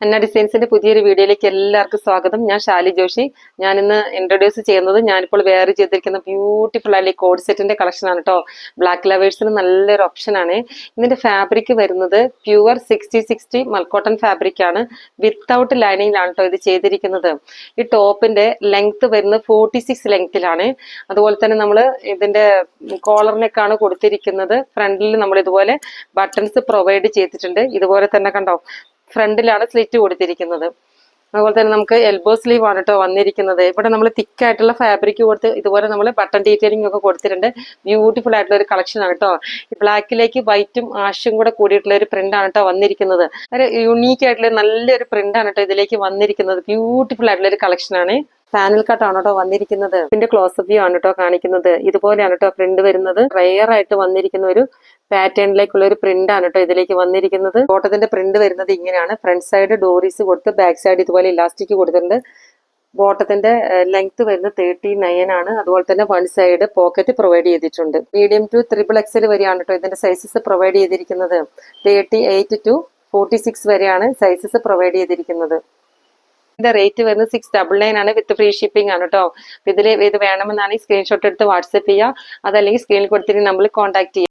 അന്ന ഡിസൈൻസിന്റെ പുതിയൊരു വീഡിയോയിലേക്ക് എല്ലാവർക്കും സ്വാഗതം. ഞാൻ ഷാലി ജോഷി. ഞാൻ ഇന്ന് ഇൻട്രൊഡ്യൂസ് ചെയ്യുന്നത് ഞാനിപ്പോൾ വെയർ ചെയ്തിരിക്കുന്ന ബ്യൂട്ടിഫുൾ ആയിട്ടുള്ള കോഡ് സെറ്റിന്റെ കളക്ഷൻ ആണ് കേട്ടോ. ബ്ലാക്ക് ലവേഴ്സിന് നല്ലൊരു ഓപ്ഷൻ ആണ്. ഇതിന്റെ ഫാബ്രിക് വരുന്നത് പ്യുവർ 60-60 മൽക്കോട്ടൺ ഫാബ്രിക് ആണ്. വിത്തൗട്ട് ലൈനിങ്ങിലാണ് കേട്ടോ ഇത് ചെയ്തിരിക്കുന്നത്. ഈ ടോപ്പിന്റെ ലെങ്ത് വരുന്നത് 46 ലെങ്ത്തിലാണ്. അതുപോലെ തന്നെ നമ്മൾ ഇതിന്റെ കോളറിനൊക്കെയാണ് കൊടുത്തിരിക്കുന്നത്. ഫ്രണ്ടിൽ നമ്മൾ ഇതുപോലെ ബട്ടൺസ് പ്രൊവൈഡ് ചെയ്തിട്ടുണ്ട്. ഇതുപോലെ തന്നെ കണ്ടോ, ഫ്രണ്ടിലാണ് സ്ലിറ്റ് കൊടുത്തിരിക്കുന്നത്. അതുപോലെ തന്നെ നമുക്ക് എൽബോ സ്ലീവ് ആണ് കേട്ടോ വന്നിരിക്കുന്നത്. ഇവിടെ നമ്മൾ തിക്കായിട്ടുള്ള ഫാബ്രിക് കൊടുത്ത് ഇതുപോലെ നമ്മൾ ബട്ടൺ ഡീറ്റെയിലിംഗ് ഒക്കെ കൊടുത്തിട്ടുണ്ട്. ബ്യൂട്ടിഫുൾ ആയിട്ടുള്ള ഒരു കളക്ഷൻ ആണ് കേട്ടോ. ബ്ലാക്കിലേക്ക് വൈറ്റും ആഷും കൂടെ കൂടിയിട്ടുള്ള ഒരു പ്രിന്റ് ആണ് കേട്ടോ വന്നിരിക്കുന്നത്. ഒരു യുണീക്ക് ആയിട്ടുള്ള നല്ലൊരു പ്രിന്റ് ആണ് കേട്ടോ ഇതിലേക്ക് വന്നിരിക്കുന്നത്. ബ്യൂട്ടിഫുൾ ആയിട്ടുള്ള ഒരു കളക്ഷൻ ആണ്. പാനൽ കട്ട് ആണ് കേട്ടോ വന്നിരിക്കുന്നത്. ഇതിന്റെ ക്ലോസപ്പ് വ്യൂ ആണ് കേട്ടോ കാണിക്കുന്നത്. ഇതുപോലെയാണ് കേട്ടോ പ്രിന്റ് വരുന്നത്. റെയർ ആയിട്ട് വന്നിരിക്കുന്ന ഒരു പാറ്റേണിലേക്കുള്ള ഒരു പ്രിന്റ് ആണ് കേട്ടോ ഇതിലേക്ക് വന്നിരിക്കുന്നത്. ബോട്ടത്തിന്റെ പ്രിന്റ് വരുന്നത് ഇങ്ങനെയാണ്. ഫ്രണ്ട് സൈഡ് ഡോറീസ് കൊടുത്ത് ബാക്ക് സൈഡ് ഇതുപോലെ ഇലാസ്റ്റിക് കൊടുത്തിട്ടുണ്ട്. ബോട്ടത്തിന്റെ ലെങ്ത് വരുന്നത് 39 ആണ്. അതുപോലെ തന്നെ വൺ സൈഡ് പോക്കറ്റ് പ്രൊവൈഡ് ചെയ്തിട്ടുണ്ട്. മീഡിയം ടു XXL വരെയാണ് കേട്ടോ ഇതിന്റെ സൈസസ് പ്രൊവൈഡ് ചെയ്തിരിക്കുന്നത്. 38 to 46 വരെയാണ് സൈസസ് പ്രൊവൈഡ് ചെയ്തിരിക്കുന്നത്. ഇതിന്റെ റേറ്റ് വരുന്നത് 699 ആണ്. വിത്ത് ഫ്രീ ഷിപ്പിംഗ് ആണ് കേട്ടോ. ഇത് വേണമെന്നാണെങ്കിൽ സ്ക്രീൻഷോട്ട് എടുത്ത് വാട്സ്ആപ്പ് ചെയ്യുക. അതല്ലെങ്കിൽ സ്ക്രീനിൽ കൊടുത്തിട്ട് നമ്മൾ കോൺടാക്ട് ചെയ്യുക.